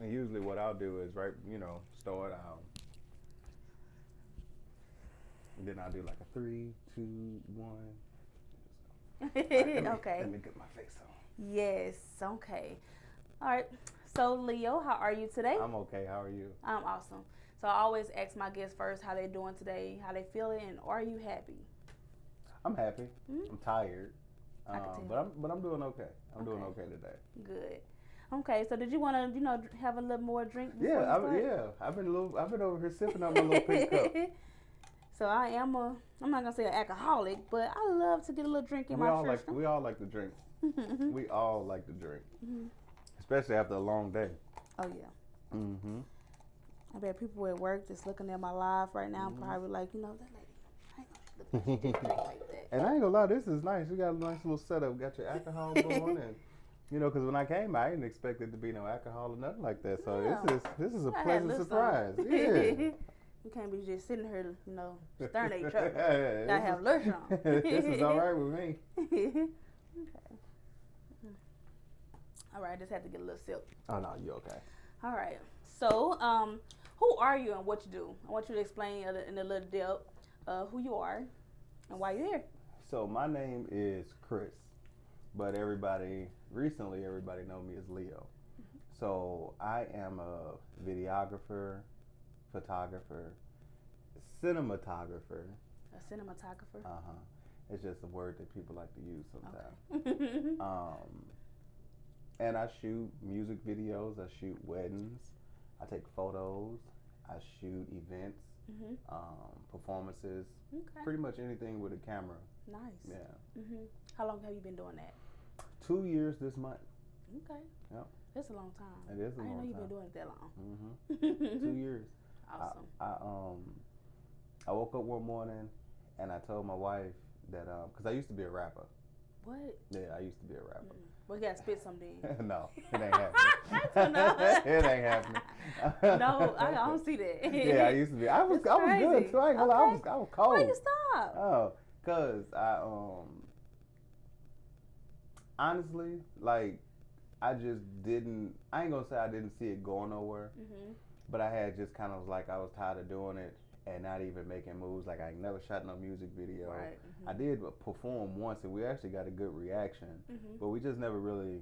And usually what I'll do is start out. And then I'll do like a three, two, one. All right, let Okay. me get my face on. Yes. Okay. All right. So, Leo, how are you today? I'm okay. How are you? I'm awesome. So, I always ask my guests first how they doing today, how they feeling, and are you happy? I'm happy. Hmm. I'm tired. I could tell. But I'm doing okay. I'm doing Okay. okay today. Good. Okay. So, did you want to, have a little more drink before Yeah, you start? yeah. I've been over here sipping on my little pink cup. So I'm not gonna say an alcoholic, but I love to get a little drink in my system. We all like to drink. We all like to drink, especially after a long day. Oh yeah. Mm-hmm. I bet people at work just looking at my live right now, probably like, that lady. I ain't gonna look like she did drink like that. And I ain't gonna lie, this is nice. You got a nice little setup. Got your alcohol going, and because when I came, I didn't expect it to be no alcohol or nothing like that. So Yeah. this is a I had pleasant lists surprise. on. Yeah. We can't be just sitting here, staring at each other. This Gotta have lunch on. this is all right with me. Okay. All right, I just had to get a little sip. Oh no, you okay? All right. So, who are you and what you do? I want you to explain in a little depth who you are and why you're here. So my name is Chris, but recently everybody know me as Leo. So I am a videographer, photographer, cinematographer. A cinematographer. Uh huh. It's just a word that people like to use sometimes. Okay. Um, and I shoot music videos. I shoot weddings. I take photos. I shoot events, Mhm. performances. Okay. Pretty much anything with a camera. Nice. Yeah. Mhm. How long have you been doing that? 2 years this month. Okay. Yep. That's a long time. It is a I didn't know long you've been time. doing it that long. Mm-hmm. 2 years. Awesome. I woke up one morning and I told my wife that because I used to be a rapper. What? Yeah, I used to be a rapper. We gotta spit some then. No, it ain't happening. No. It ain't happening. No, I don't see that. Yeah, I used to be. I was good too. I ain't gonna lie. I was cold. Why you stop? Oh, cause I honestly like I just didn't. I ain't gonna say I didn't see it going nowhere, but I had just kind of like I was tired of doing it and not even making moves. Like I never shot no music video. Right. I did perform once and we actually got a good reaction, but we just never really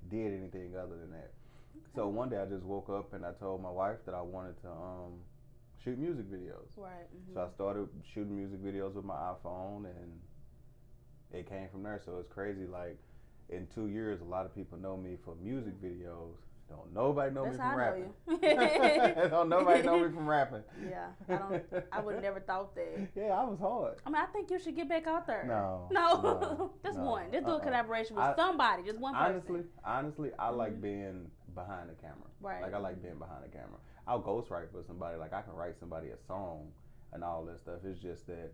did anything other than that. So one day I just woke up and I told my wife that I wanted to shoot music videos. Right. So I started shooting music videos with my iPhone and it came from there. So it's crazy. Like in 2 years, a lot of people know me for music videos. Don't nobody know That's me how from I rapping. know you. Don't nobody know me from rapping. Yeah, I would have never thought that. Yeah, I was hard. I mean, I think you should get back out there. No. Just No. one. Just do a collaboration with somebody, just one person. Honestly, I like being behind the camera. Right. Like I like being behind the camera. I'll ghostwrite for somebody. Like I can write somebody a song and all that stuff. It's just that,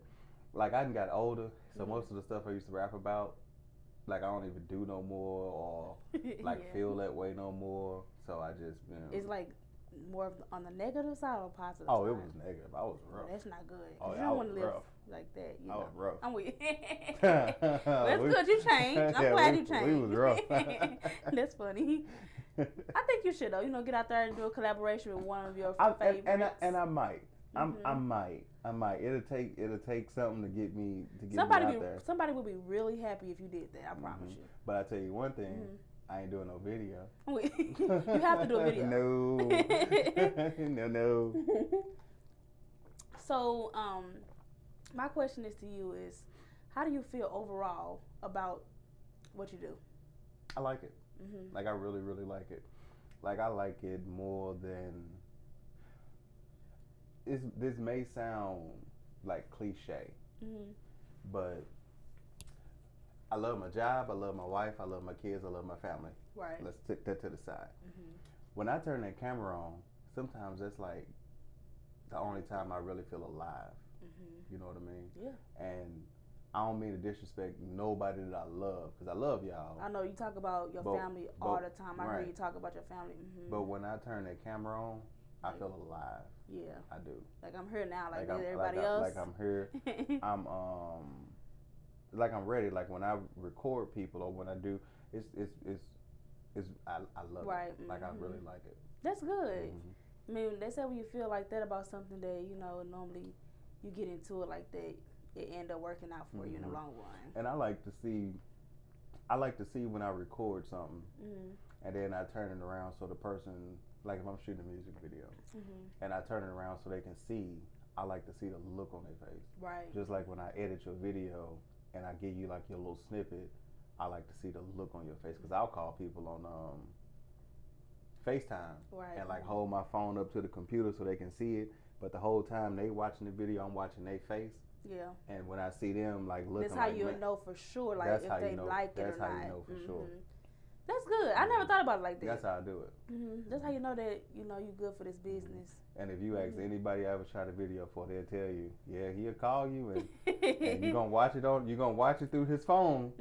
like I done got older, so most of the stuff I used to rap about, like I don't even do no more, or like Yeah. feel that way no more. So I just been. It's like more on the negative side or positive Oh, side? it was negative. I was rough. That's not good. Oh, You yeah, don't I want to was live rough. like that. I was rough. I'm with you. That's good. You changed. I'm glad you changed. We was rough. That's funny. I think you should though. Get out there and do a collaboration with one of your and favorites. I might. I might. It'll take something to get me somebody out there. Somebody would be really happy if you did that. I promise you. But I tell you one thing, I ain't doing no video. You have to do a video. No. No. So, my question is to you is, how do you feel overall about what you do? I like it. Like I really, really like it. Like I like it more than. This may sound like cliche, but I love my job, I love my wife, I love my kids, I love my family. Right. Let's take that to the side. When I turn that camera on, sometimes that's like the only time I really feel alive. You know what I mean? Yeah. And I don't mean to disrespect nobody that I love, because I love y'all. I know you talk about your family all the time. I heard you talk about your family. But when I turn that camera on, I feel alive. Yeah. I do. Like I'm here now, like I'm, everybody else. Like I'm here. I'm like I'm ready. Like when I record people or when I do, it's I love Right. it. Like I really like it. That's good. Mhm. I mean, they say when you feel like that about something that normally you get into it like that, it end up working out for you in the long run. And I like to see when I record something, and then I turn it around so the person, like if I'm shooting a music video, and I turn it around so they can see. I like to see the look on their face. Right. Just like when I edit your video and I give you like your little snippet, I like to see the look on your face because I'll call people on FaceTime and like hold my phone up to the computer so they can see it. But the whole time they watching the video, I'm watching their face. Yeah. And when I see them like looking, that's how like, you know for sure, like if they like it or not. That's how you know for sure. That's good. I never thought about it like that. That's how I do it. That's how you know that you good for this business. And if you ask anybody I ever shot a video for, they'll tell you, yeah, he'll call you and you're gonna watch it through his phone,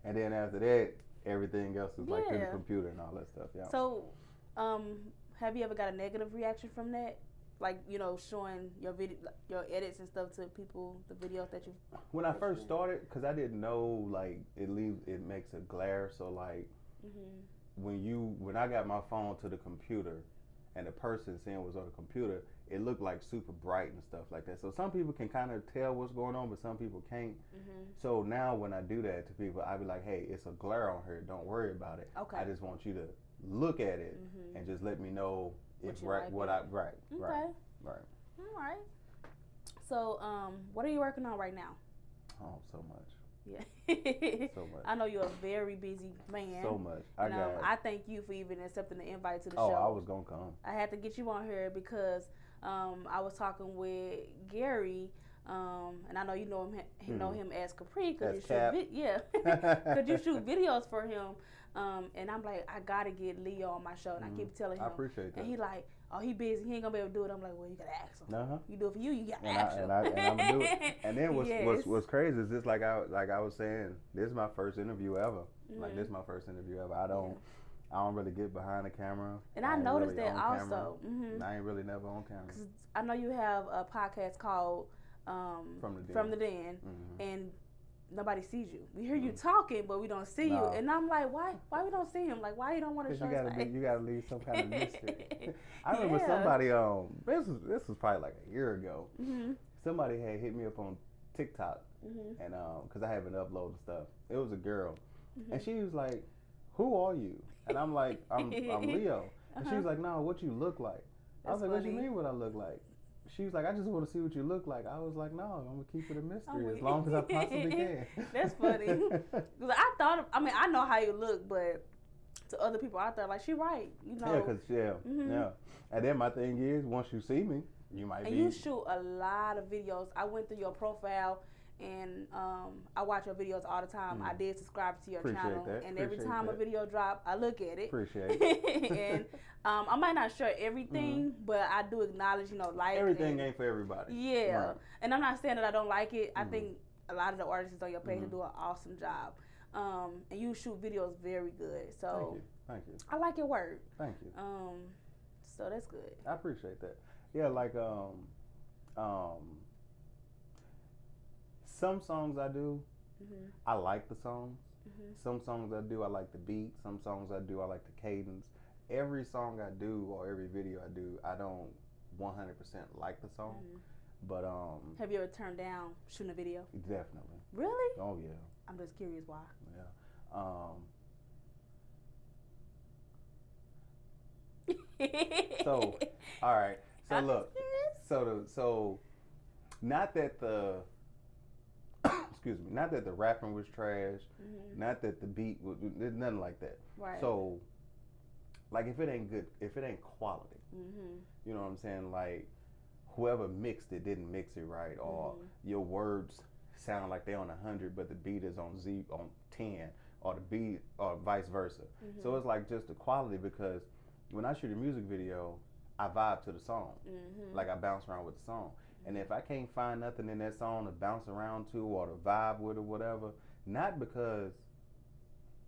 and then after that, everything else is like through the computer and all that stuff. Yeah. So, have you ever got a negative reaction from that? Like showing your video, your edits and stuff to people, the videos that you. When I first started, because I didn't know like it makes a glare, so like. When I got my phone to the computer and the person seeing what's on the computer, it looked like super bright and stuff like that. So some people can kind of tell what's going on, but some people can't. So now when I do that to people, I be like, hey, it's a glare on here. Don't worry about it. Okay. I just want you to look at it and just let me know if Okay. Right. All right. So what are you working on right now? Oh, so much. Yeah. So much. I know you're a very busy man. So much. I thank you for even accepting the invite to the show. Oh, I was gonna come. I had to get you on here because I was talking with Gary, and I know you know him. Know him as Capri because you shoot videos for him. And I'm like, I gotta get Leo on my show, and I keep telling him. I appreciate that. And he like, oh, he busy. He ain't gonna be able to do it. I'm like, well, you gotta ask him. You do it for you. You gotta ask him. And I'm gonna do it. And then what's crazy is this, like I was saying, this is my first interview ever. Like this is my first interview ever. I don't really get behind the camera. And I noticed that also. I ain't really never on camera. 'Cause I know you have a podcast called From the Den, and nobody sees you. We hear you talking, but we don't see you. And I'm like, why we don't see him? Like, why you don't want to show us? You gotta leave some kind of mystery. I remember somebody this was probably like a year ago. Somebody had hit me up on TikTok, and because I haven't uploaded stuff. It was a girl, and she was like, "Who are you?" And I'm like, "I'm Leo." And she was like, "No, what you look like?" I was like, "What do you mean? What I look like?" She was like, I just want to see what you look like. I was like, no, I'm going to keep it a mystery as long as I possibly can. That's funny. Because I know how you look, but to other people out there, like, she right, Yeah. And then my thing is, once you see me, you might And you shoot a lot of videos. I went through your profile, and I watch your videos all the time. I did subscribe to your channel. And every time a video drop, I look at it. Appreciate it. And I might not share everything, but I do acknowledge, like everything ain't for everybody. Yeah. Right. And I'm not saying that I don't like it. I think a lot of the artists on your page do an awesome job. And you shoot videos very good. So Thank you. I like your work. Thank you. So that's good. I appreciate that. Yeah, like some songs I do, I like the songs. Some songs I do, I like the beat. Some songs I do, I like the cadence. Every song I do or every video I do, I don't 100% like the song. But have you ever turned down shooting a video? Definitely. Really? Oh yeah. I'm just curious why. Yeah. So, all right. So look. So not that the excuse me, not that the rapping was trash, not that the beat was nothing like that. Right. So like if it ain't good, if it ain't quality, you know what I'm saying? Like whoever mixed it didn't mix it right, or your words sound like they on 100, but the beat is on 10, or the beat, or vice versa. So it's like just the quality, because when I shoot a music video, I vibe to the song. Like I bounce around with the song. And if I can't find nothing in that song to bounce around to or to vibe with or whatever, not because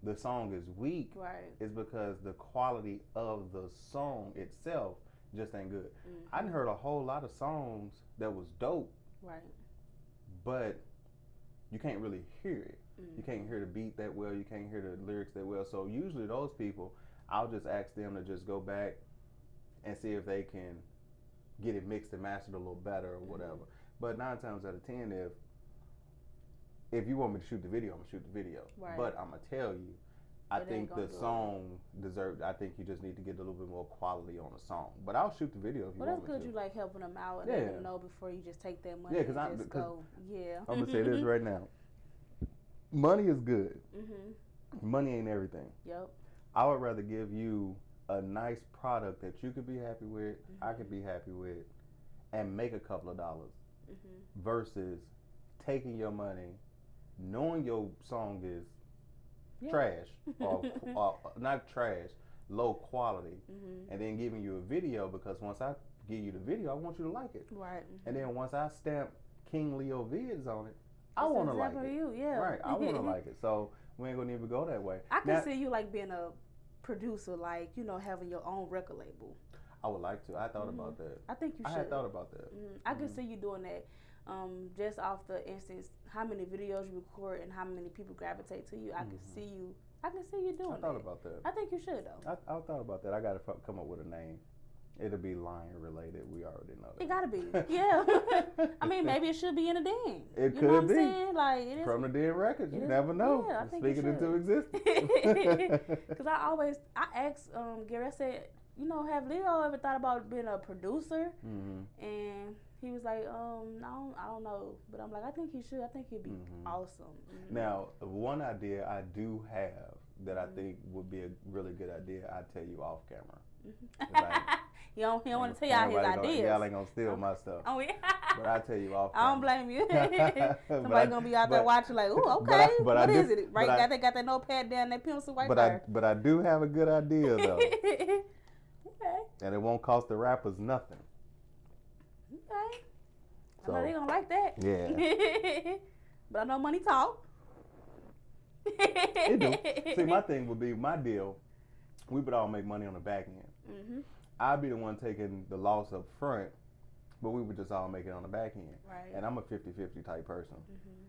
the song is weak, it's because the quality of the song itself just ain't good. I done heard a whole lot of songs that was dope, but you can't really hear it. You can't hear the beat that well, you can't hear the lyrics that well. So usually those people, I'll just ask them to just go back and see if they can get it mixed and mastered a little better or whatever. But 9 times out of 10, if you want me to shoot the video, I'm gonna shoot the video. Right. But I'm gonna tell you, I think the song deserves. I think you just need to get a little bit more quality on the song. But I'll shoot the video if you want me to. Well, that's good. You like helping them out and letting them know before you just take that money. Yeah, I'm gonna say this right now. Money is good. Money ain't everything. Yep. I would rather give you a nice product that you could be happy with, I could be happy with, and make a couple of dollars, versus taking your money, knowing your song is trash or not trash, low quality, and then giving you a video, because once I give you the video, I want you to like it. Right. And then once I stamp King Leo Vids on it, I want to like it. You, yeah. Right, I want to like it. So we ain't gonna even go that way. I can see you like being a producer, like, you know, having your own record label. I would like to. I thought about that. I think you should. I had thought about that. I could see you doing that. Just off the instance, how many videos you record and how many people gravitate to you, I can see you. I can see you doing that. I thought about that. I think you should though. I thought about that. I got to come up with a name. It'll be lion related. We already know that. It gotta be. Yeah. I mean, maybe it should be in the Den. It you could know what I'm be. saying? Like, it is from the Den Records. You never know. Yeah, I think Speaking into existence. Because I asked Gary, I said, you know, have Leo ever thought about being a producer? And he was like, no, I don't know. But I'm like, I think he should. I think he'd be awesome. Now, one idea I do have that I think would be a really good idea, I'll tell you off camera. He don't want to tell y'all his ideas. Y'all ain't going to steal my stuff. Oh, yeah. But I'll tell you off camera. I don't blame you. Somebody going to be out there watching like, ooh, okay, what is it? Right, they got that notepad down, that pencil right there. But I do have a good idea, though. Okay. And it won't cost the rappers nothing. Okay. So, I know they going to like that. Yeah. But I know money talk. It do. See, my thing would be, my deal, we would all make money on the back end. I'd be the one taking the loss up front, but we would just all make it on the back end. Right. And I'm a 50-50 type person.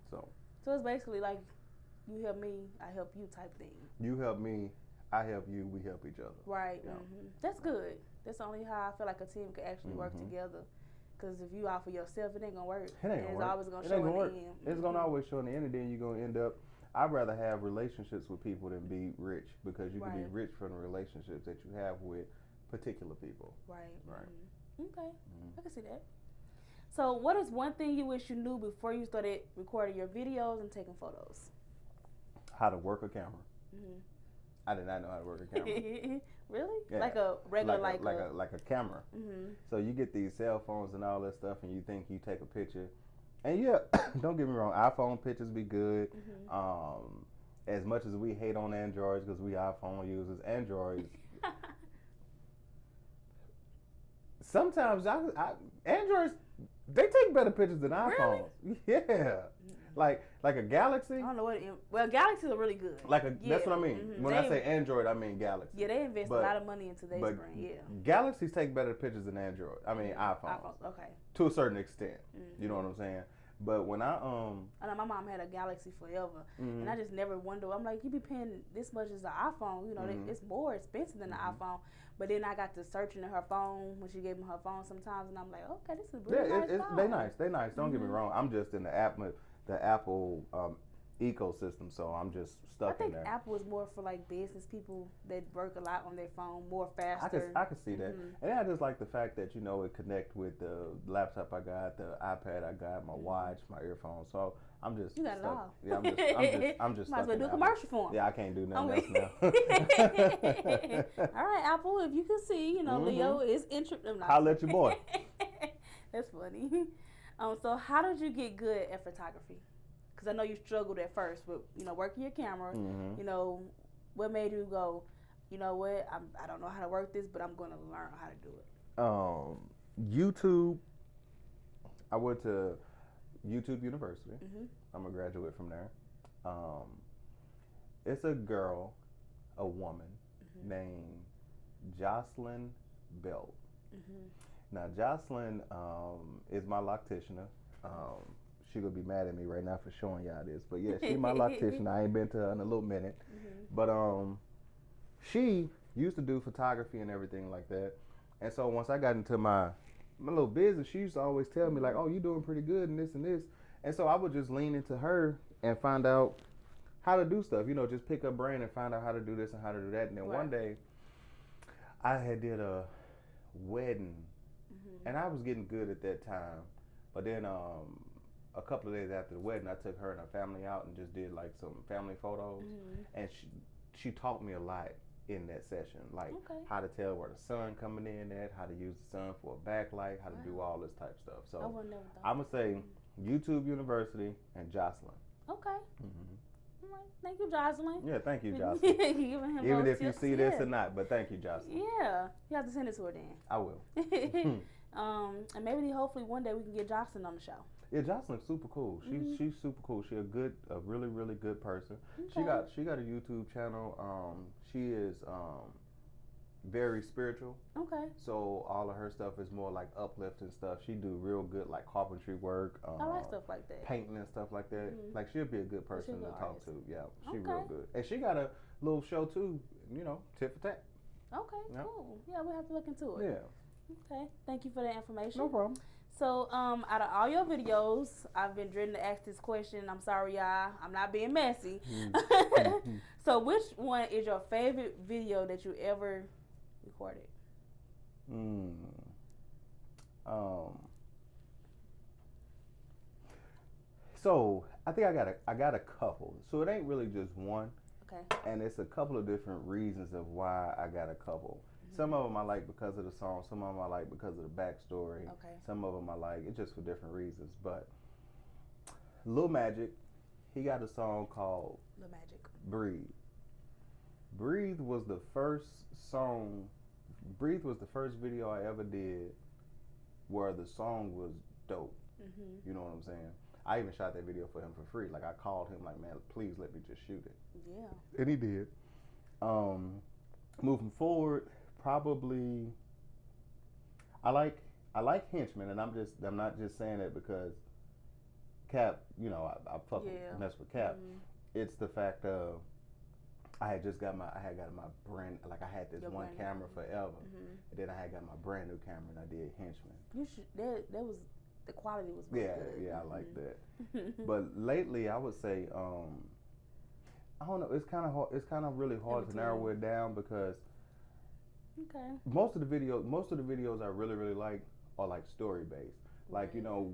So it's basically like, you help me, I help you type thing. You help me, I help you, we help each other. Right. Yeah. That's good. That's only how I feel like a team could actually work together. Because if you out for yourself, it ain't going to work. It ain't going to work. It's always going to show in the end. It's going to always show in the end, and then you're going to end up, I'd rather have relationships with people than be rich, because you can be rich from the relationships that you have with particular people. Right. Okay. I can see that. So what is one thing you wish you knew before you started recording your videos and taking photos? How to work a camera. I did not know how to work a camera. Really? Yeah. Like a regular, like a camera. So you get these cell phones and all that stuff, and you think you take a picture. And yeah, don't get me wrong, iPhone pictures be good. As much as we hate on Androids because we iPhone users, Androids. Sometimes Androids, they take better pictures than iPhones. Really? Yeah. Like a Galaxy. I don't know what. Galaxies are really good. That's what I mean. When I say Android, I mean Galaxy. Yeah, they invest a lot of money into their brand. Yeah. Galaxies take better pictures than Android. I mean iPhones. Okay. To a certain extent. You know what I'm saying? But when I know my mom had a Galaxy forever, and I just never wondered. I'm like, you be paying this much as an iPhone, you know, it's more expensive than the iPhone. But then I got to searching in her phone when she gave me her phone sometimes, and I'm like, okay, this is really nice phone. They nice. Don't get me wrong. I'm just in the Apple ecosystem, so I'm just stuck in there. I think Apple is more for like business people that work a lot on their phone, more faster. I can see that, and I just like the fact that it connect with the laptop I got, the iPad I got, my watch, my earphones. So I'm just you got stuck. it all. Yeah, I'm just might as stuck well do a Apple. commercial for them. Yeah, I can't do nothing else now. All right, Apple, if you can see, Leo is interested. Holla at your boy. That's funny. So how did you get good at photography? Because I know you struggled at first with, working your camera. What made you go, you know what, I don't know how to work this, but I'm going to learn how to do it? YouTube. I went to YouTube University. I'm a graduate from there. It's a woman named Jocelyn Belt. Now, Jocelyn is my locticianer. She gonna be mad at me right now for showing y'all this, but yeah, she my loctician. I ain't been to her in a little minute, but she used to do photography and everything like that. And so once I got into my little business, she used to always tell me like, "Oh, you doing pretty good and this and this." And so I would just lean into her and find out how to do stuff. You know, just pick up brain and find out how to do this and how to do that. And then one day, I had did a wedding, and I was getting good at that time. But then a couple of days after the wedding, I took her and her family out and just did like some family photos, and she taught me a lot in that session, like how to tell where the sun coming in at, how to use the sun for a backlight, how to do all this type of stuff. So I'm gonna say YouTube University and Jocelyn. Okay. Thank you, Jocelyn. Yeah, thank you, Jocelyn. Even if you see this or not, but thank you, Jocelyn. Yeah, you have to send it to her then. I will. And maybe hopefully one day we can get Jocelyn on the show. Yeah, Jocelyn's super cool. She's super cool. She's a really really good person. Okay. She got a YouTube channel. She is very spiritual. Okay. So all of her stuff is more like uplifting stuff. She do real good like carpentry work. I like stuff like that. Painting and stuff like that. Like she'll be a good person to talk to. Yeah, she real good. And she got a little show too. You know, Tit for Tat. Okay, cool. Yeah, we'll have to look into it. Yeah. Okay. Thank you for that information. No problem. So, out of all your videos, I've been dreading to ask this question. I'm sorry, y'all. I'm not being messy. So, which one is your favorite video that you ever recorded? So I think I got a couple. So it ain't really just one. Okay. And it's a couple of different reasons of why I got a couple. Some of them I like because of the song. Some of them I like because of the backstory. Okay. Some of them I like it's just for different reasons. But Lil Magic, he got a song called Lil Magic. Breathe. Breathe was the first song. Breathe was the first video I ever did where the song was dope. You know what I'm saying? I even shot that video for him for free. Like I called him like, man, please let me just shoot it. Yeah. And he did. Moving forward, probably I like Henchman, and I'm not just saying it because Cap, you know, I mess with Cap. It's the fact of I had gotten my brand, like I had this one camera forever, and then I had got my brand new camera and I did Henchman. That was the quality was really good. Yeah, I like that. But lately, I would say I don't know. It's kind of hard. It's kind of really hard to narrow it down because most of the videos I really like are like story based. Like you know,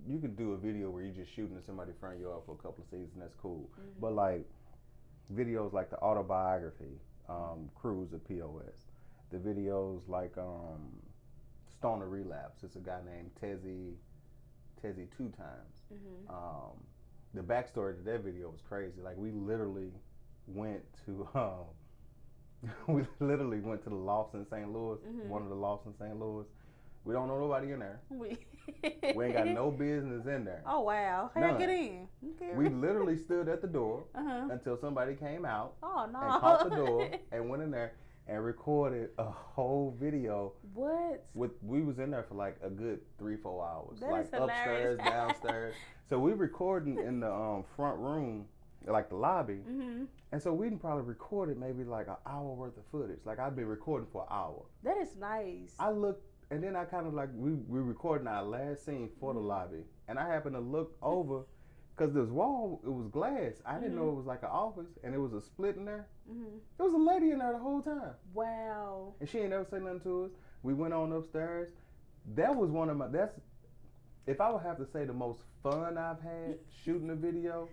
you can do a video where you're just shooting at somebody in front of you for a couple of seasons. That's cool. But like videos like the autobiography, Cruise of POS, the videos like Stoner Relapse. It's a guy named Tezzy 2 times. The backstory to that video was crazy. Like we literally went to the lofts in St. Louis, one of the lofts in St. Louis. We don't know nobody in there. We ain't got no business in there. Oh wow! How you get in? Okay. We literally stood at the door until somebody came out. Oh no! And caught the door and went in there and recorded a whole video. What? We was in there for like a good 3-4 hours. That like is hilarious. Upstairs, downstairs. So we recording in the front room, like the lobby. And so we probably recorded maybe like an hour worth of footage. Like I'd been recording for an hour. That is nice. I looked, and then I kind of like, we recording our last scene for the lobby. And I happened to look over, because this wall, it was glass. I didn't know it was like an office, and it was a split in there. There was a lady in there the whole time. Wow. And she ain't never said nothing to us. We went on upstairs. That was one of my, if I would have to say the most fun I've had shooting a video,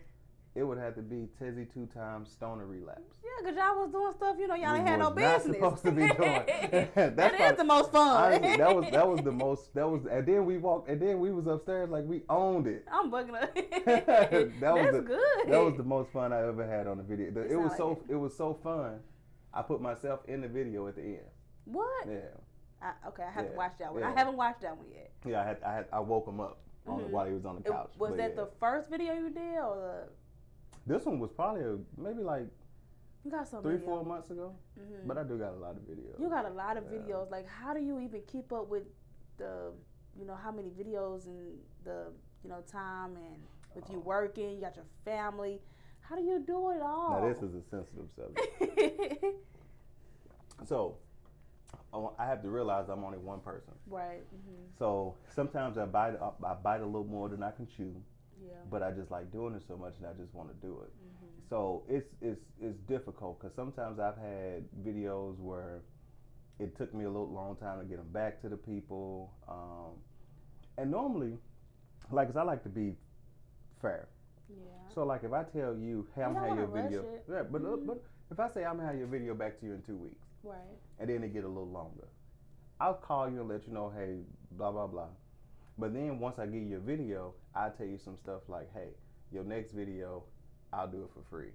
it would have to be Tezzy 2 times Stoner Relapse. Yeah, because y'all was doing stuff, you know, y'all ain't had no business. Not supposed to be doing. That is the most fun. Honestly, and then we walked, and then we was upstairs like we owned it. I'm bugging up. That's good. That was the most fun I ever had on the video. It was so fun. I put myself in the video at the end. What? Yeah. I have to watch that one. Yeah. I haven't watched that one yet. Yeah, I woke him up while he was on the couch. Was that the first video you did, or this one was probably maybe like you got 3-4 months ago. But I do got a lot of videos. You got a lot of videos. Like, how do you even keep up with the, you know, how many videos and the, you know, time and with you working, you got your family. How do you do it all? Now this is a sensitive subject. So I have to realize I'm only one person. Right. So sometimes I bite a little more than I can chew. Yeah. But I just like doing it so much, and I just want to do it. So it's difficult because sometimes I've had videos where it took me a little long time to get them back to the people. And normally, like, 'cause I like to be fair. Yeah. So like if I tell you, hey, I'm gonna have your video, yeah, but if I say I'm gonna have your video back to you in 2 weeks, right, and then it get a little longer, I'll call you and let you know, hey, blah blah blah. But then once I give you a video, I tell you some stuff like, hey, your next video, I'll do it for free,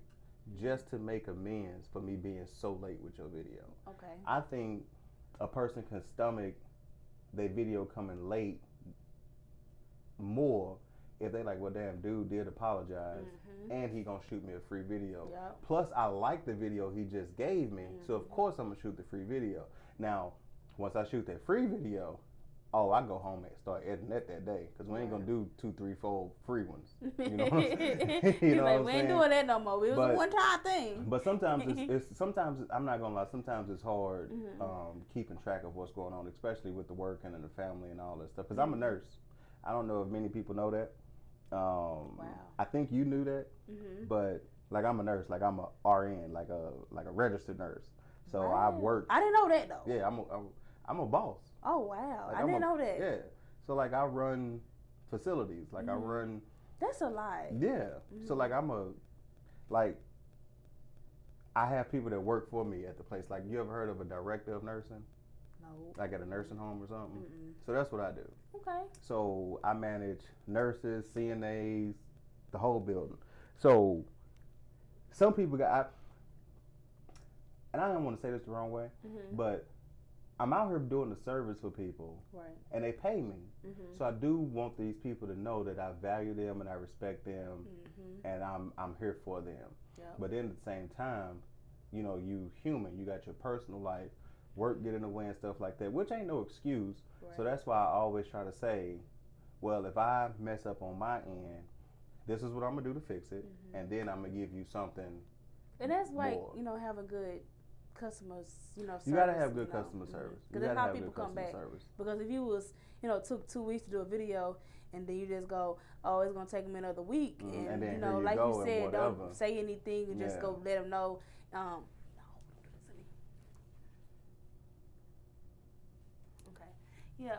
just to make amends for me being so late with your video. Okay. I think a person can stomach their video coming late more if they like, well, damn, dude did apologize, and he gonna shoot me a free video. Yep. Plus, I like the video he just gave me, so of course I'm gonna shoot the free video. Now, once I shoot that free video, I go home and start editing that day, because we ain't gonna do 2, 3, 4 free ones. You know what I'm saying? You know like, we ain't doing that no more. It was a one-time thing. But sometimes sometimes I'm not gonna lie. Sometimes it's hard keeping track of what's going on, especially with the work and the family and all that stuff. Because I'm a nurse. I don't know if many people know that. Wow. I think you knew that, but like I'm a nurse, like I'm a RN, like a registered nurse. So I work. I didn't know that though. Yeah, I'm a boss. Oh wow, like I didn't know that. Yeah, so like I run facilities, like I run. That's a lot. Yeah, so like I have people that work for me at the place. Like, you ever heard of a director of nursing? No. Like at a nursing home or something? So that's what I do. Okay. So I manage nurses, CNAs, the whole building. So some people and I don't want to say this the wrong way, but I'm out here doing a service for people, right? And they pay me. So I do want these people to know that I value them and I respect them, and I'm here for them. Yep. But then at the same time, you know, you human, you got your personal life, work get in the way and stuff like that, which ain't no excuse. Right. So that's why I always try to say, well, if I mess up on my end, this is what I'm gonna do to fix it, and then I'm gonna give you something. And that's why, you know, having good customers, you know, service, you gotta have good customer service. Because that's how people come back. Because if you was, you know, took 2 weeks to do a video and then you just go, oh, it's gonna take them another week, and then, you know, like you said, don't say anything and just go let them know. Okay, yeah.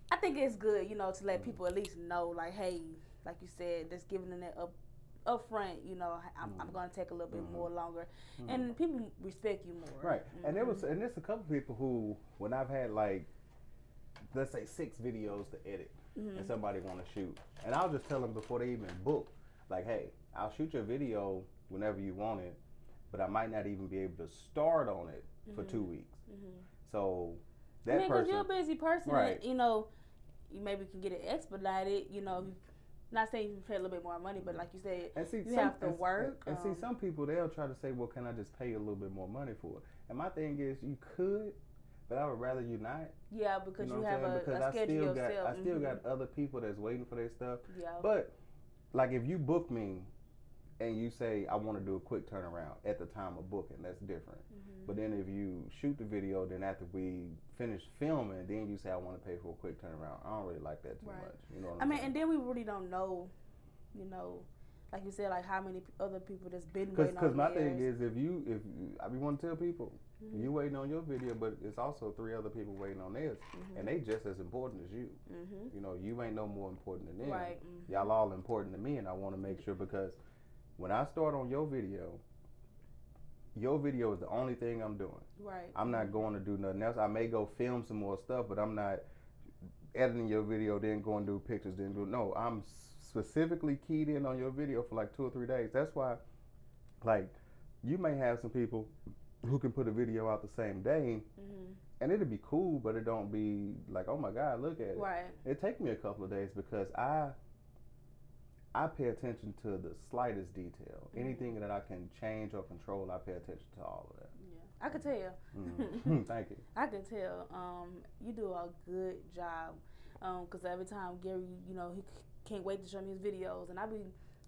I think it's good, you know, to let people at least know, like, hey, like you said, just giving them that up front, you know, I'm going to take a little bit more longer, and people respect you more. Right, and there's a couple people who, when I've had like, let's say 6 videos to edit, and somebody want to shoot, and I'll just tell them before they even book, like, hey, I'll shoot your video whenever you want it, but I might not even be able to start on it for 2 weeks. So that person, because you're a busy person, right? You know, you maybe can get it expedited, you know. Not saying you pay a little bit more money, but like you said, you have to work. And see, some people, they'll try to say, well, can I just pay you a little bit more money for it? And my thing is, you could, but I would rather you not. Yeah, because you have a schedule yourself. I still got other people that's waiting for their stuff. Yeah. But, like, if you book me and you say, I want to do a quick turnaround at the time of booking, that's different. But then if you shoot the video, then after we finish filming, then you say, I want to pay for a quick turnaround. I don't really like that too much. You know what I'm saying? And then we really don't know, you know, like you said, like how many other people that's been waiting on. Because my thing is, if I want to tell people, you waiting on your video, but it's also 3 other people waiting on theirs, and they just as important as you. You know, you ain't no more important than them. Right. Y'all all important to me, and I want to make sure, because when I start on your video is the only thing I'm doing. Right. I'm not going to do nothing else. I may go film some more stuff, but I'm not editing your video, then going to do pictures, then do. No, I'm specifically keyed in on your video for like 2 or 3 days. That's why, like, you may have some people who can put a video out the same day, and it'll be cool, but it don't be like, oh my God, look at it. Right. It take me a couple of days because I pay attention to the slightest detail. Anything that I can change or control, I pay attention to all of that. Yeah, I can tell. Thank you. I can tell. You do a good job. Because every time Gary, you know, he can't wait to show me his videos, and I be,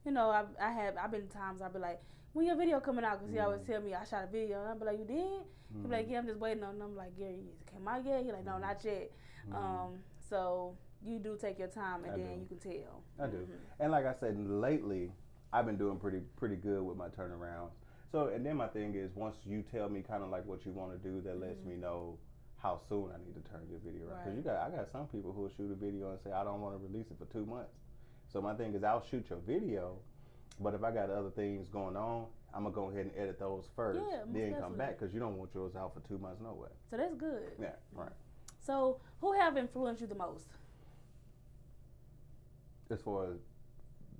you know, I've been times I be like, when your video coming out? Because he always tell me I shot a video. And I'm like, you did? He be like, yeah, I'm just waiting on it. I'm like, Gary, is it came out yet? He like, no, not yet. So you do take your time, and then you can tell. I do. And like I said, lately, I've been doing pretty good with my turnarounds. So, and then my thing is, once you tell me kind of like what you want to do, that lets me know how soon I need to turn your video around. Because I got some people who will shoot a video and say, I don't want to release it for 2 months. So my thing is, I'll shoot your video, but if I got other things going on, I'm going to go ahead and edit those first, then come back, because you don't want yours out for 2 months no way. So that's good. Yeah, right. So who have influenced you the most? As far as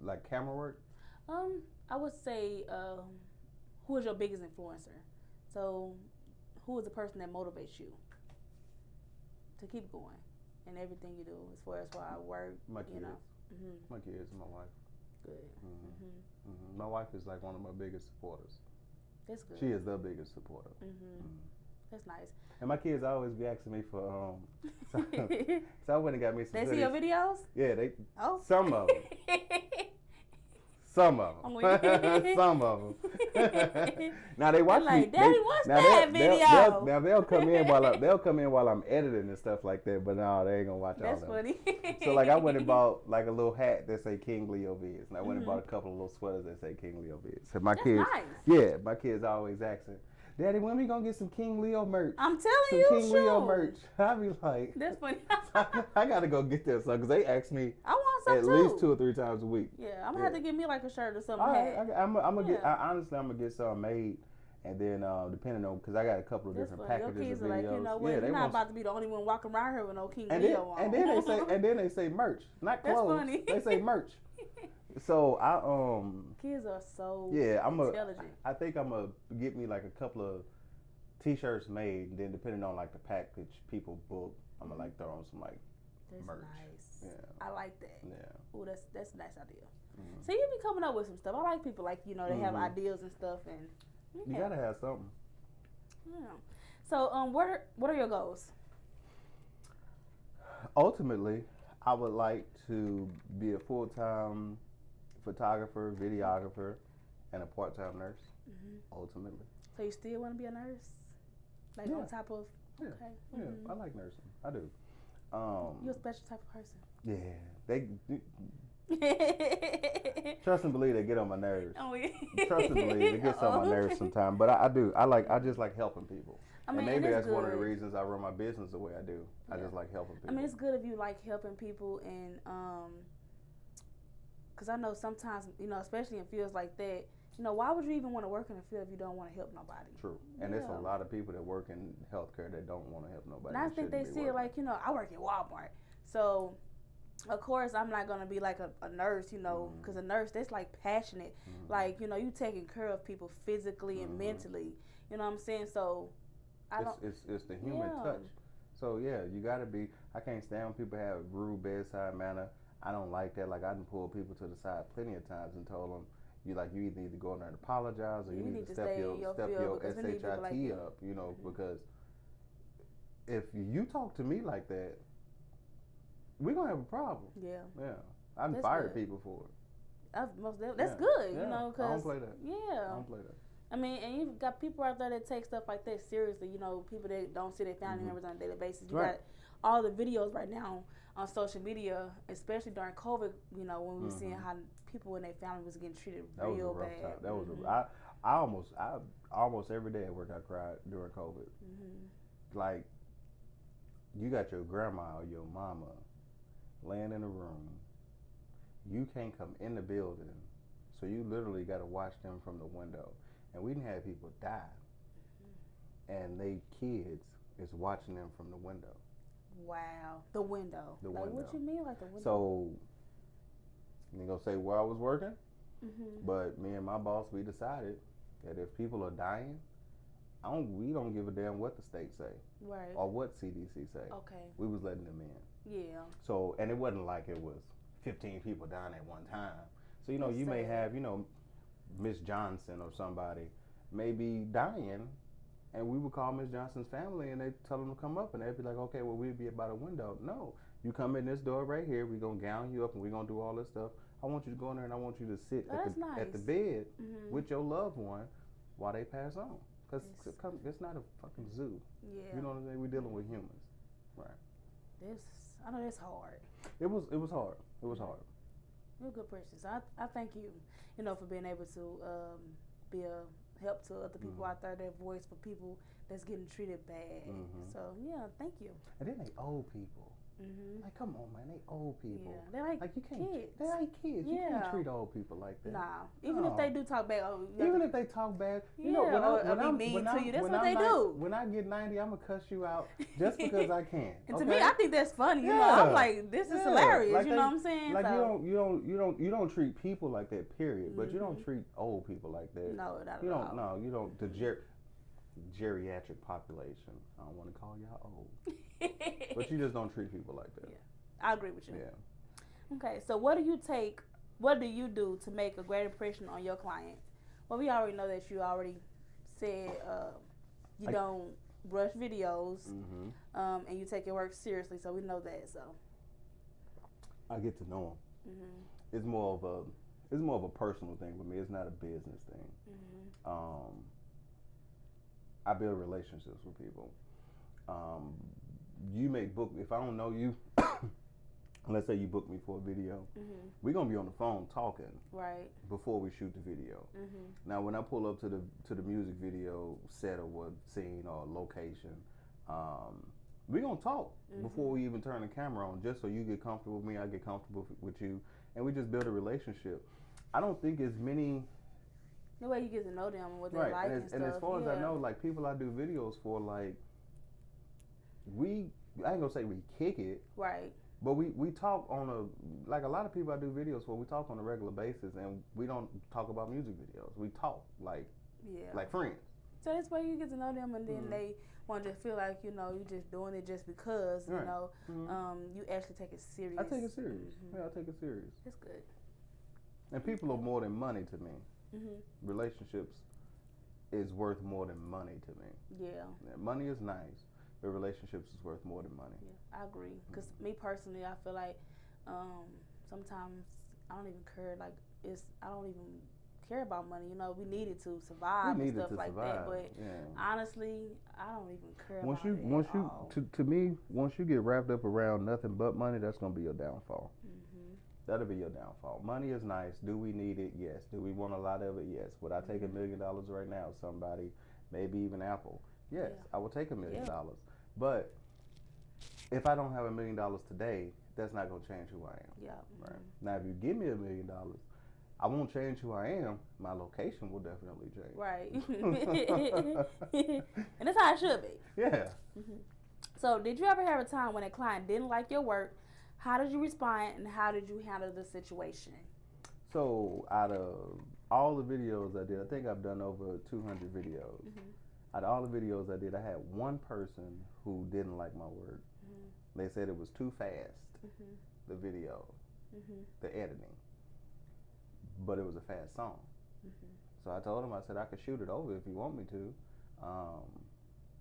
like camera work? I would say, who is your biggest influencer? So who is the person that motivates you to keep going in everything you do, as far as work? My kids. My kids and my wife. Good. My wife is like one of my biggest supporters. That's good. She is the biggest supporter. That's nice. And my kids always be asking me for so I went and got me some. They see your videos? Yeah, they. Oh. Some of them. Some of them. Some of them. Now they watch like, me. Daddy, what's that video? Now they'll come in while I'm editing and stuff like that. But no, they ain't gonna watch all of them. That's funny. So like I went and bought like a little hat that say King Leo Vids, and I went and bought a couple of little sweaters that say King Leo Vids. So my kids, my kids always asking, Daddy, when we gonna get some King Leo merch? I'm telling you, King Leo merch. I be like, that's funny. I gotta go get that stuff because they ask me. I want some at least 2 or 3 times a week. Yeah, I'm gonna have to get me like a shirt or something. I'm gonna get. Honestly, I'm gonna get some made, and then depending on, because I got a couple of different packages your kids of videos. Like, you know what? You're not about to be the only one walking around here with no King Leo on. And then they say merch, not clothes. That's funny. They say merch. So kids are so intelligent. I think I'm gonna get me like a couple of T-shirts made, and then depending on like the package people book, I'm gonna like throw on some like merch. Nice. Yeah. I like that. Yeah. Oh, that's a nice idea. So you be coming up with some stuff. I like people like, they have ideas and stuff, and you gotta have something. Yeah. So what are your goals? Ultimately, I would like to be a full-time photographer, videographer, and a part-time nurse. Ultimately. So you still want to be a nurse? Like on top of okay. Yeah, I like nursing. I do. You're a special type of person. Yeah, they trust and believe they get on my nerves. Oh, yeah. Trust and believe it gets on my nerves sometimes. But I do. I just like helping people. I mean, and maybe that's one of the reasons I run my business the way I do. I just like helping people. I mean, it's good if you like helping people, and because I know sometimes, especially in fields like that, why would you even want to work in a field if you don't want to help nobody? True. And there's a lot of people that work in healthcare that don't want to help nobody. And I think they see it like, I work at Walmart. So, of course, I'm not going to be like a nurse, because a nurse, that's like passionate. Like, you taking care of people physically and mentally. You know what I'm saying? So, it's the human touch. So, yeah, you got to be, I can't stand when people have rude bedside manner. I don't like that. Like, I done pulled people to the side plenty of times and told them, you either need to go in there and apologize, or you need to step your SHIT up, because if you talk to me like that, we're going to have a problem. Yeah. Yeah. I've fired people for it. That's good, because I don't play that. Yeah. I don't play that. I mean, and you've got people out there that take stuff like that seriously, people that don't see their family members on a daily basis. You got all the videos right now on social media, especially during COVID, when we were seeing how people and their family was getting treated real bad. Time. That was I almost every day at work I cried during COVID. Like, you got your grandma or your mama laying in a room. You can't come in the building, so you literally got to watch them from the window. And we didn't have people die, and they kids is watching them from the window. Wow, the window. What you mean, like the window? So, you gonna say where I was working, but me and my boss, we decided that if people are dying, we don't give a damn what the state say, right, or what CDC say. Okay, we was letting them in. Yeah. So, and it wasn't like it was 15 people dying at one time. So you may have Miss Johnson or somebody maybe dying. And we would call Miss Johnson's family, and they tell them to come up, and they'd be like, okay, well, we'd be about a window. No, you come in this door right here. We're going to gown you up, and we're going to do all this stuff. I want you to go in there and I want you to sit at the nice. bed with your loved one while they pass on. Because it's not a fucking zoo. Yeah. You know what I'm saying? We're dealing with humans. Right. I know that's hard. It was hard. It was hard. You're a good person. So I thank you, for being able to be a help to other people out there, their voice for people that's getting treated bad. So, yeah, thank you. And then they old people. Like, come on, man, they old people. Yeah, they're like you can't, kids. They're like kids. You can't treat old people like that. Nah, even if they do talk bad. Even if they talk bad, when I'm mean to you, that's what they do. When I get 90, I'm gonna cuss you out just because I can. And to me, I think that's funny. You know, I'm like, this is hilarious. Like you know what I'm saying? Like you don't treat people like that. Period. But you don't treat old people like that. No, not at all. No, you don't. The geriatric population. I don't want to call y'all old, but you just don't treat people like that. Yeah. I agree with you. Yeah. Okay, so what do you do to make a great impression on your client? Well, we already know that you already said you don't rush videos, and you take your work seriously, so we know that. So I get to know them. It's more of a personal thing with me. It's not a business thing. I build relationships with people. You may book, if I don't know you, let's say you book me for a video, we're gonna be on the phone talking before we shoot the video. Now, when I pull up to the music video set or what scene or location, we're gonna talk before we even turn the camera on, just so you get comfortable with me, I get comfortable with you, and we just build a relationship. I don't think as many. The way you get to know them and what they like and stuff. And as far as I know, like people I do videos for, like I ain't gonna say we kick it, right? But we talk on a lot of people I do videos for. We talk on a regular basis, and we don't talk about music videos. We talk like friends. So that's why you get to know them, and then they won't just feel like you just doing it just because you actually take it serious. I take it serious. Yeah, I take it serious. That's good. And people are more than money to me. Relationships is worth more than money to me. Yeah. Money is nice, but relationships is worth more than money. Yeah, I agree. Because me personally, I feel like sometimes I don't even care. Like I don't even care about money. We need it to survive and stuff like that. But honestly, I don't even care about it. To me, once you get wrapped up around nothing but money, that's gonna be your downfall. That'll be your downfall. Money is nice. Do we need it? Yes. Do we want a lot of it? Yes. Would I take $1 million right now? Somebody, maybe even Apple. Yes, I will take $1 million. But if I don't have $1 million today, that's not going to change who I am. Yeah. Right. Now, if you give me $1 million, I won't change who I am. My location will definitely change. Right. And that's how it should be. Yeah. So, did you ever have a time when a client didn't like your work? How did you respond, and how did you handle the situation? So, out of all the videos I did, I think I've done over 200 videos. Out of all the videos I did, I had one person who didn't like my work. They said it was too fast, the video, the editing. But it was a fast song. So I told him, I said, I could shoot it over if you want me to.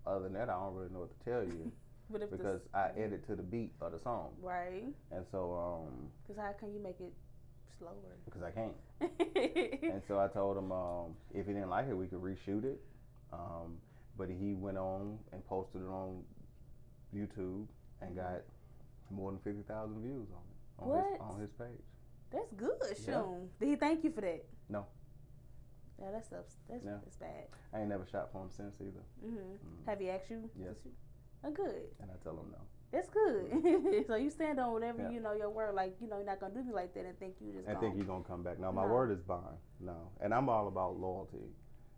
Other than that, I don't really know what to tell you. Because I edit to the beat of the song. Right. And so, because how can you make it slower? Because I can't. And so I told him, if he didn't like it, we could reshoot it. But he went on and posted it on YouTube and got more than 50,000 views on it, on his page. That's good, Shum. Did he thank you for that? No. Yeah, that's bad. I ain't never shot for him since either. Have he asked you? Yes. Oh, good. And I tell him no. That's good. So you stand on whatever your word. Like you're not gonna do me like that and think you just. I think you're gonna come back. No, my word is bond. No, and I'm all about loyalty.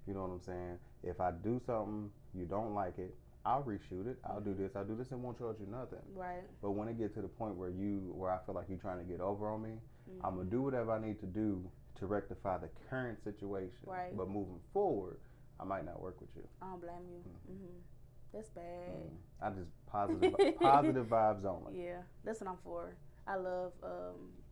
You know what I'm saying? If I do something you don't like it, I'll reshoot it. I'll do this. And won't charge you nothing. Right. But when it gets to the point where I feel like you're trying to get over on me, I'm gonna do whatever I need to do to rectify the current situation. Right. But moving forward, I might not work with you. I don't blame you. That's bad. I just positive vibes only. Yeah, that's what I'm for. I love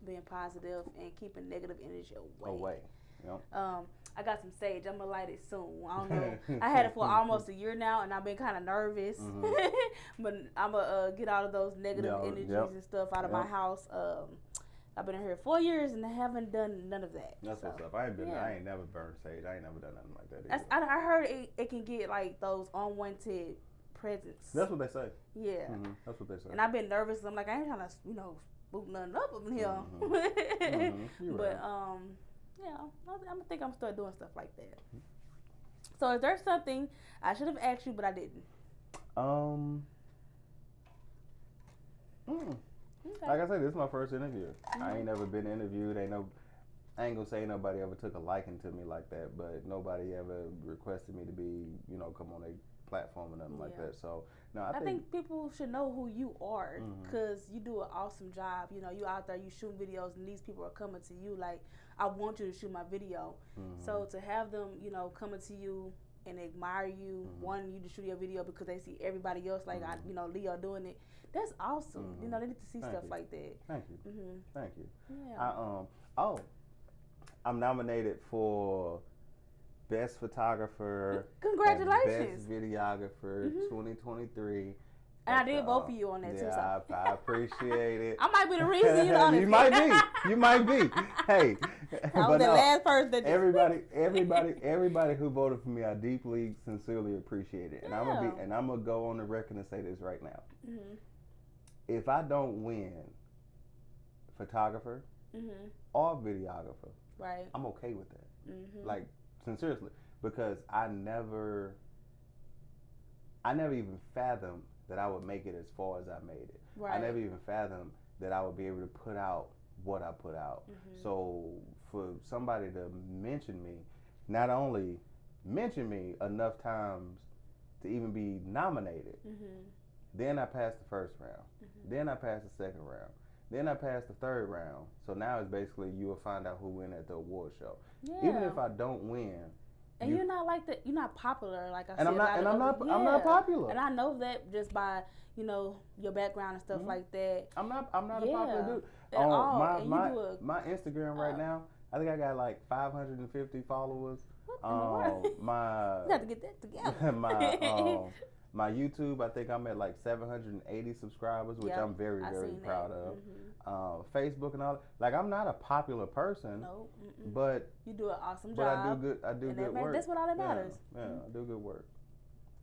being positive and keeping negative energy away. Yep. I got some sage. I'm gonna light it soon. I don't know. I had it for almost a year now, and I've been kind of nervous. But I'm gonna get all of those negative energies and stuff out of my house. I've been here 4 years and I haven't done none of that. That's what's up. I ain't never burned sage. I ain't never done nothing like that. I heard it can get like those unwanted presence. That's what they say. Yeah. That's what they say. And I've been nervous. I'm like, I ain't trying to, spook nothing up in here. But I think I'm start doing stuff like that. So is there something I should have asked you but I didn't? Okay. Like I said, this is my first interview. I ain't never been interviewed. I ain't gonna say nobody ever took a liking to me like that, but nobody ever requested me to be, come on a platform or nothing like that. So, no, I think people should know who you are because you do an awesome job. You out there, you shoot videos, and these people are coming to you like, I want you to shoot my video. So to have them, coming to you and admire you, wanting you to shoot your video because they see everybody else like Leo doing it. That's awesome. They need to see stuff like that. Thank you. Thank you. Yeah. I'm nominated for Best Photographer. Congratulations. Best Videographer 2023. And I did vote for you on that too. Yeah, so. I appreciate it. I might be the reason you know this. You might be. Hey. I was the last person that everybody who voted for me, I deeply, sincerely appreciate it. And I'm gonna go on the record and say this right now. If I don't win photographer or videographer, right, I'm okay with that. Like, sincerely, because I never even fathomed that I would make it as far as I made it. Right. I never even fathomed that I would be able to put out what I put out. So for somebody to mention me, not only mention me enough times to even be nominated, then I passed the first round. Then I passed the second round. Then I passed the third round. So now it's basically you will find out who win at the award show. Yeah. Even if I don't win. And you're not you're not popular like I said. I'm not popular. And I know that just by, your background and stuff like that. I'm not a popular dude. At all. My Instagram right now, I think I got like 550 followers. What in the world? You got to get that together. My YouTube, I think I'm at like 780 subscribers, which I'm very, very proud of. Facebook and all that. Like, I'm not a popular person. No. But you do an awesome job. But I do good work. That's what all that matters. Yeah, I do good work.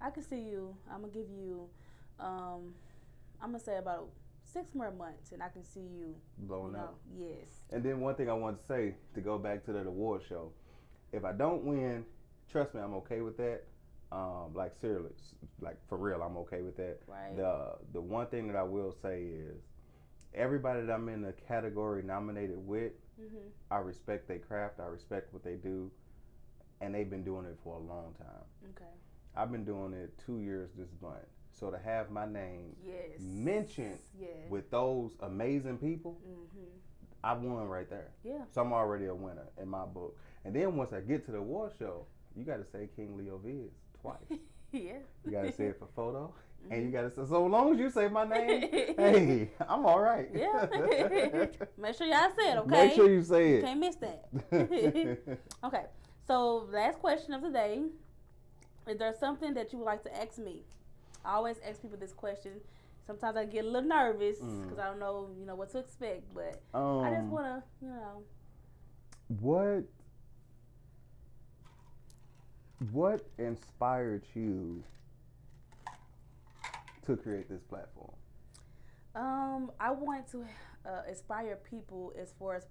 I can see you. I'm going to give you, I'm going to say about 6 more months, and I can see you blowing up. Yes. And then one thing I want to say, to go back to that award show, if I don't win, trust me, I'm okay with that. Like, seriously, like, for real, I'm okay with that. Right. The one thing that I will say is, everybody that I'm in the category nominated with, I respect their craft, I respect what they do, and they've been doing it for a long time. Okay. I've been doing it 2 years this month. So to have my name mentioned with those amazing people, I won right there. Yeah. So I'm already a winner in my book. And then once I get to the award show, you got to say King Leo Viz twice. Yeah. You got to say it for photo. And you got to say, so long as you say my name, hey, I'm all right. Yeah. Make sure y'all say it, okay? Make sure you say it. You can't miss that. Okay. So last question of the day. Is there something that you would like to ask me? I always ask people this question. Sometimes I get a little nervous because I don't know, what to expect. But I just want to, What inspired you to create this platform? I want to inspire people as far as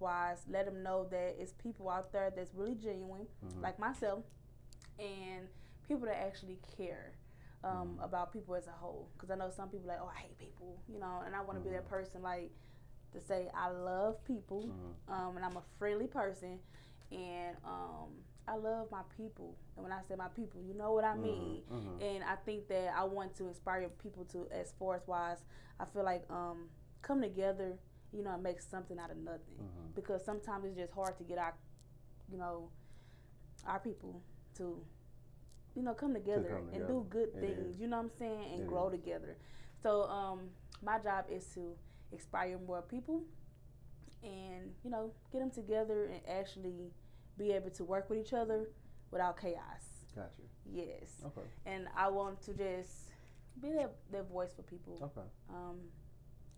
let them know that it's people out there that's really genuine, like myself, and people that actually care about people as a whole. Because I know some people like, oh, I hate people, and I want to be that person, like, to say I love people, and I'm a friendly person, and I love my people. And when I say my people, you know what I mean. And I think that I want to inspire people to, as far as I feel like come together, and make something out of nothing. Because sometimes it's just hard to get our people to, come together and do good things, you know what I'm saying, and grow together. So my job is to inspire more people and, get them together and actually be able to work with each other without chaos. Gotcha. Yes. Okay. And I want to just be that voice for people. Okay.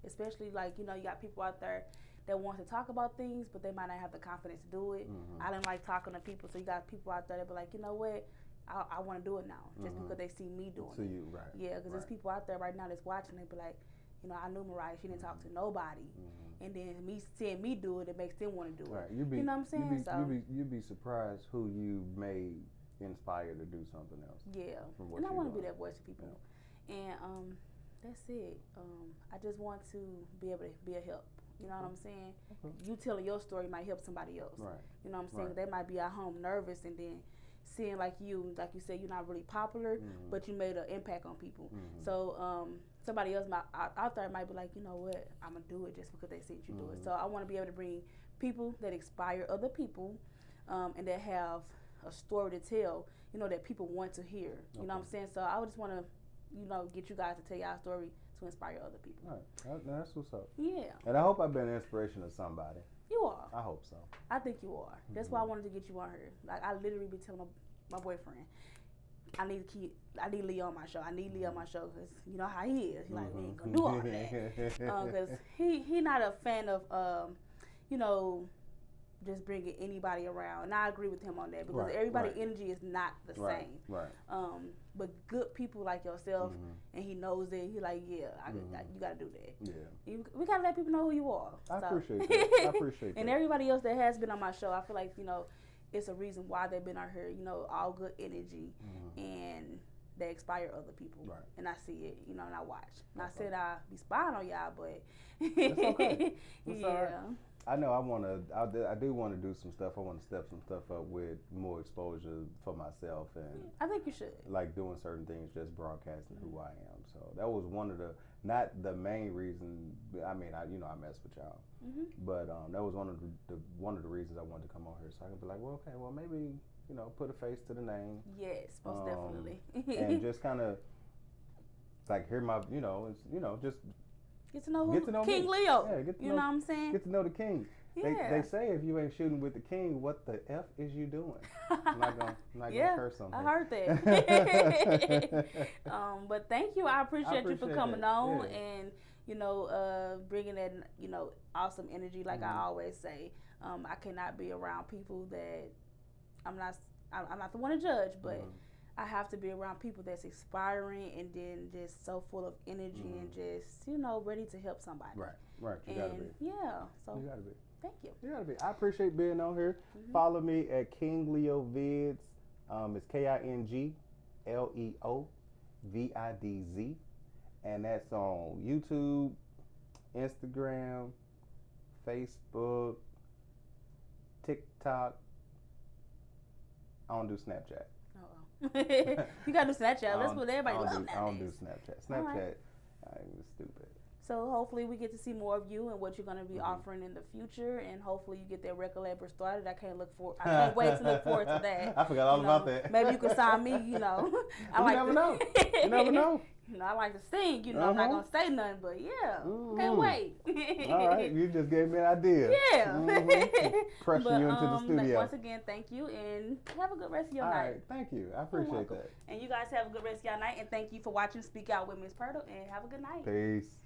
Especially, like, you got people out there that wants to talk about things, but they might not have the confidence to do it. I don't like talking to people, so you got people out there that be like, you know what, I want to do it now, just because they see me doing it. You, right? Yeah, because there's people out there right now that's watching. They be like, you know, I knew Mariah, she didn't talk to nobody, and then me seeing me do it, it makes them want to do it. You know what I'm saying? You'd be surprised who you may inspire to do something else. Yeah, and I want to be that voice to people, and that's it. I just want to be able to be a help. You know what I'm saying? You telling your story might help somebody else. Right. You know what I'm saying? They might be at home nervous, and then seeing like you said, you're not really popular, but you made an impact on people. So somebody else out there might be like, you know what, I'm gonna do it just because they see you do it. So I want to be able to bring people that inspire other people, and that have a story to tell. You know, that people want to hear. You know what I'm saying? So I just want to, you know, get you guys to tell y'all story to inspire other people. All right. That's what's up. Yeah. And I hope I've been an inspiration to somebody. You are. I hope so. I think you are. That's why I wanted to get you on here. Like, I literally be telling my boyfriend, I need Leo on my show. I need Leo on my show, because you know how he is. He's like, he ain't gonna do all that. Because he not a fan of, you know, just bringing anybody around. And I agree with him on that, because everybody's energy is not the same. Right. But good people like yourself, and he knows it. He like, yeah, you got to do that. Yeah. We got to let people know who you are. I appreciate that. I appreciate that. And everybody else that has been on my show, I feel like, you know, it's a reason why they've been out here. You know, all good energy, and they inspire other people. Right. And I see it, you know, and I watch. Not saying I be spying on y'all, but it's okay. It's yeah. All right. I know I do want to do some stuff. I want to step some stuff up with more exposure for myself, and I think you should. Like doing certain things, just broadcasting who I am. So that was one of the, not the main reason. I mean, I mess with y'all, but that was one of the reasons I wanted to come on here, so I can be like, well, okay, well maybe, you know, put a face to the name. Yes, most definitely. And just kind of like hear my, just. Get to know King me. Leo. Yeah, you know what I'm saying? Get to know the king. Yeah. They say if you ain't shooting with the king, what the F is you doing? I'm not gonna curse on I heard that. But thank you. I appreciate you for coming on and, you know, bringing that, you know, awesome energy. Like I always say, I cannot be around people that I'm not the one to judge, but I have to be around people that's inspiring and then just so full of energy and just, you know, ready to help somebody. Right. You gotta be. Yeah. So you gotta be. Thank you. You gotta be. I appreciate being on here. Follow me at King Leo Vids. It's KingLeoVidz, and that's on YouTube, Instagram, Facebook, TikTok. I don't do Snapchat. You gotta do Snapchat. That's what everybody loves nowadays. I don't do Snapchat. Snapchat, I'm stupid. So hopefully we get to see more of you and what you're gonna be offering in the future, and hopefully you get that record label started. I can't wait to look forward to that. I forgot all about that. Maybe you can sign me. You know, You never know. You never know. You know, I like to sing. You know, I'm not gonna say nothing, but yeah, can't wait. All right, you just gave me an idea. Yeah. Pressure you into the studio. Once again, thank you, and have a good rest of your night. All right, thank you. I appreciate that. And you guys have a good rest of your night, and thank you for watching Speak Out with Miss Purtle, and have a good night. Peace.